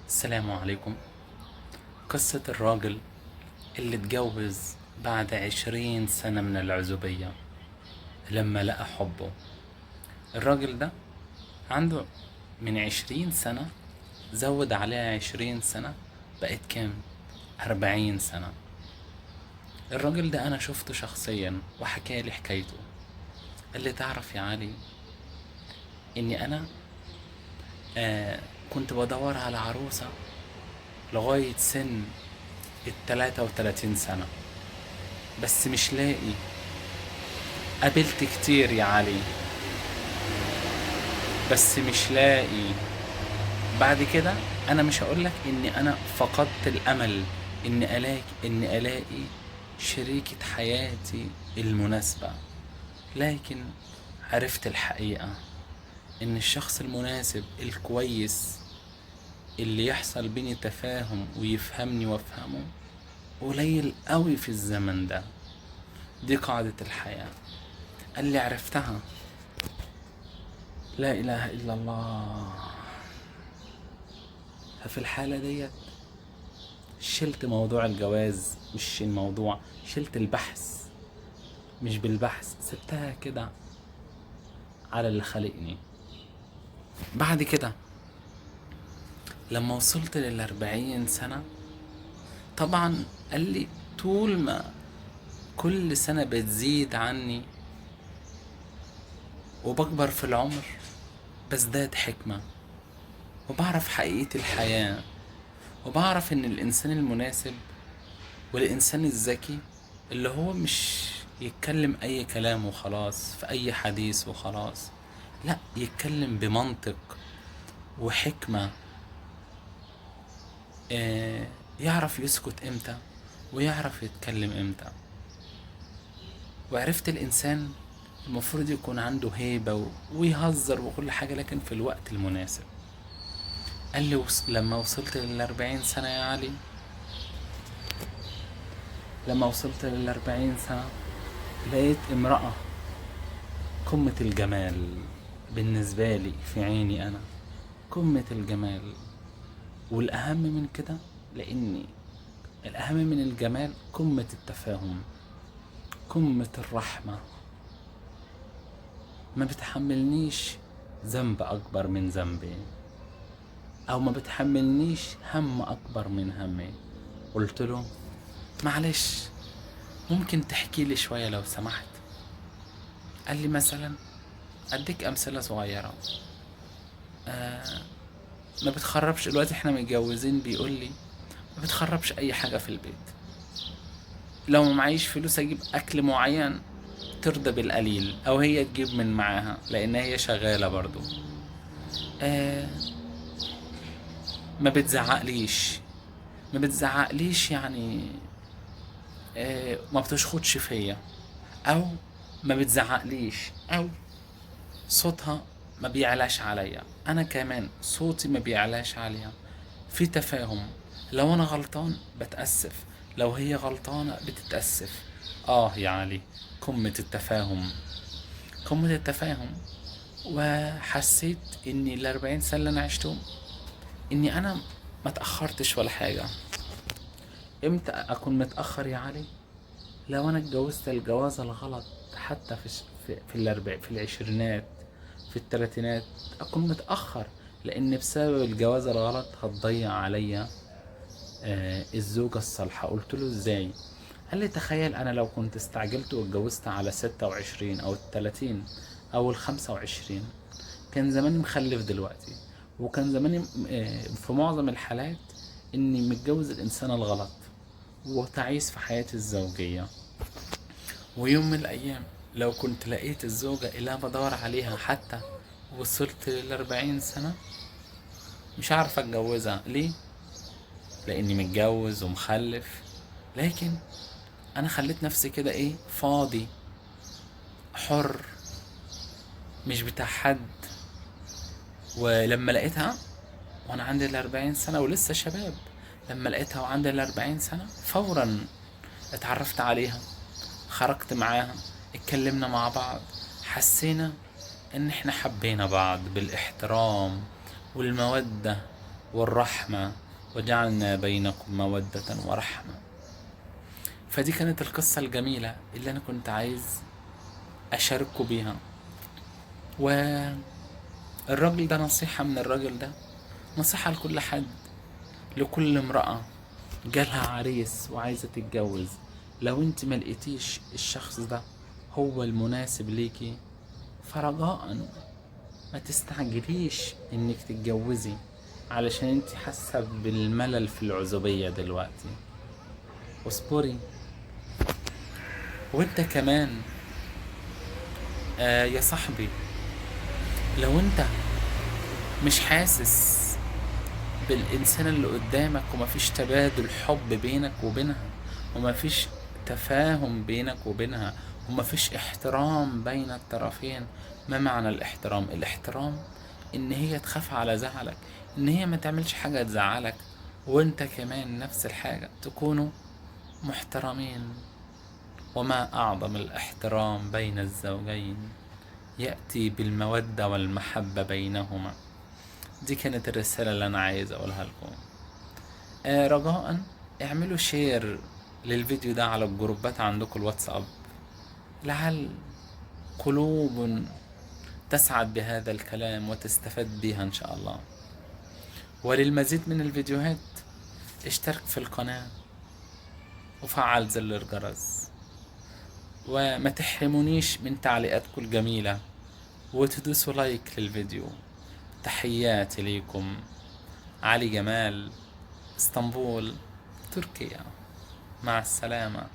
السلام عليكم. قصة الراجل اللي اتجوز بعد 20 سنة من العزوبية لما لقى حبه. الراجل ده عنده من 20 سنة، زود عليها 20 سنة، بقت كام؟ 40 سنة. الراجل ده أنا شفته شخصيا وحكالي حكايته. قال لي تعرف يا علي إني أنا آه كنت بدور على عروسة لغاية سن 33 سنة، بس مش لاقي. قابلت كتير يا علي بس مش لاقي. بعد كده انا مش هقولك اني انا فقدت الامل اني الاقي شريكة حياتي المناسبة، لكن عرفت الحقيقة ان الشخص المناسب الكويس اللي يحصل بيني تفاهم ويفهمني وافهمه قليل قوي في الزمن ده. دي قاعدة الحياة. قال لي عرفتها. لا اله الا الله. ففي الحالة ديت شلت موضوع الجواز، مش الموضوع، شلت البحث. مش بالبحث، سبتها كده على اللي خلقني. بعد كده لما وصلت لل40 سنة، طبعا قال لي طول ما كل سنة بتزيد عني وبكبر في العمر بزداد حكمة، وبعرف حقيقة الحياة، وبعرف ان الانسان المناسب والإنسان الذكي اللي هو مش يتكلم أي كلام وخلاص في أي حديث وخلاص، لا، يتكلم بمنطق وحكمة. آه، يعرف يسكت امتى ويعرف يتكلم امتى. وعرفت الإنسان المفروض يكون عنده هيبة ويهزر وكل حاجة، لكن في الوقت المناسب. قال لي لما وصلت لل40 سنة يا علي، لما وصلت لل40 سنة لقيت امرأة قمة الجمال بالنسبة لي، في عيني أنا قمة الجمال. والأهم من كده، لأني الأهم من الجمال قمة التفاهم، قمة الرحمة. ما بتحملنيش ذنب أكبر من ذنبي، أو ما بتحملنيش هم أكبر من همي. قلت له معلش، ممكن تحكي لي شوية لو سمحت؟ قال لي مثلا، أديك أمثلة صغيرة. ما بتخربش دلوقتي، احنا متجوزين، بيقول لي ما بتخربش اي حاجة في البيت. لو ما معيش فلوس اجيب اكل معين ترضى بالقليل، او هي تجيب من معاها لان هي شغالة برضو. آه ما بتزعقليش، ما بتزعقليش يعني. ما بتشخطش فيا، او ما بتزعقليش، او صوتها ما بيعلاش عليا، انا كمان صوتي ما بيعلاش عليها. في تفاهم. لو انا غلطان بتأسف، لو هي غلطانة بتتأسف. يا علي، قمة التفاهم، قمة التفاهم. وحسيت اني ال40 سنة اللي انا عشتهم، اني انا ما تأخرتش ولا حاجة. امتى اكون متأخر يا علي؟ لو انا اتجوزت الجوازة الغلط، حتى في العشرينات، في الثلاثينات، اكون متأخر، لان بسبب الجوازة الغلط هتضيع عليا الزوجة الصالحة. قلت له ازاي؟ قال لي تخيل انا لو كنت استعجلت واتجوزت على 26 او 30 او 25، كان زماني مخلف دلوقتي، وكان زماني في معظم الحالات اني متجوز الانسان الغلط وتعيس في حياتي الزوجية. ويوم من الأيام لو كنت لقيت الزوجة اللي أنا بدور عليها، حتى وصلت ل40 سنة، مش عارف أتجوزها. ليه؟ لأني متجوز ومخلف. لكن أنا خليت نفسي كده فاضي، حر، مش بتاع حد. ولما لقيتها وأنا عندي ال40 سنة ولسه شباب، لما لقيتها وعندي ال40 سنة فورا اتعرفت عليها، خرجت معاها، اتكلمنا مع بعض، حسينا ان احنا حبينا بعض بالاحترام والمودة والرحمة، وجعلنا بينكم مودة ورحمة. فدي كانت القصة الجميلة اللي أنا كنت عايز أشاركه بيها. والراجل ده نصيحة من الراجل ده، نصيحة لكل حد، لكل امرأة جالها عريس وعايزة تتجوز. لو انت ما لقيتيش الشخص ده هو المناسب ليكي، فرجاء ما تستعجليش انك تتجوزي علشان انت حاسة بالملل في العزوبية دلوقتي. واصبري. وانت كمان يا صاحبي، لو انت مش حاسس بالإنسان اللي قدامك ومفيش تبادل حب بينك وبينها، ومفيش تفاهم بينك وبينها، ومفيش احترام بين الطرفين. ما معنى الاحترام؟ الاحترام ان هي تخاف على زعلك، ان هي ما تعملش حاجة تزعلك، وانت كمان نفس الحاجة، تكونوا محترمين. وما أعظم الاحترام بين الزوجين، يأتي بالمودة والمحبة بينهما. دي كانت الرسالة اللي أنا عايز أقولها لكم. رجاء اعملوا شير للفيديو ده على الجروبات عندكم الواتساب، لعل قلوب تسعد بهذا الكلام وتستفاد بها إن شاء الله. وللمزيد من الفيديوهات اشترك في القناة وفعل زر الجرس، وما تحرمونيش من تعليقاتكم الجميلة، وتدوسوا لايك للفيديو. تحياتي ليكم، علي جمال، اسطنبول، تركيا. مع السلامة.